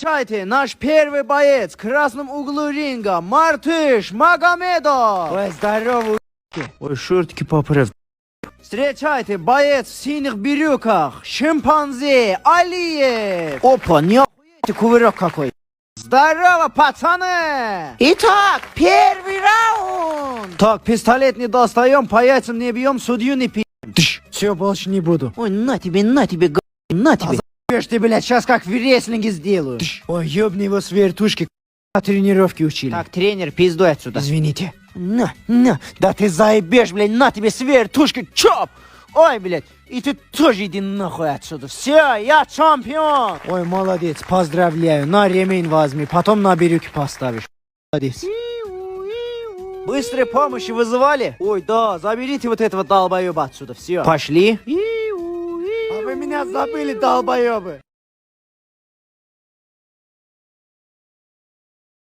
Чайте, наш первый боец в красном углу ринга, Мартыш Магомедов. Ой, здорово, ой, шортики поправь. Встречайте, боец в синих брюках, шимпанзе Алиев. Опа, не охуеть, кувырок какой. Здорово, пацаны! Итак, первый раунд! Так, пистолет не достаем, по яйцам не бьем, судью не пьем. Все, больше не буду. Ой, на тебе, на тебе. А ты, блядь, сейчас как в рестлинге сделаю. Ой, ёбни его с вертушки, тренировки учили. Так, тренер, пиздуй отсюда. Извините. На, да ты заебешь, блядь, на тебе с вертушки, чоп! Ой, блядь, и ты тоже иди нахуй отсюда. Все, я чемпион. Ой, молодец, поздравляю. На ремень возьми, потом на брюки поставишь. Молодец. Быстрой помощи вызывали? Ой, да, заберите вот этого долбоеба отсюда, все. Пошли. А вы меня забыли, долбоебы.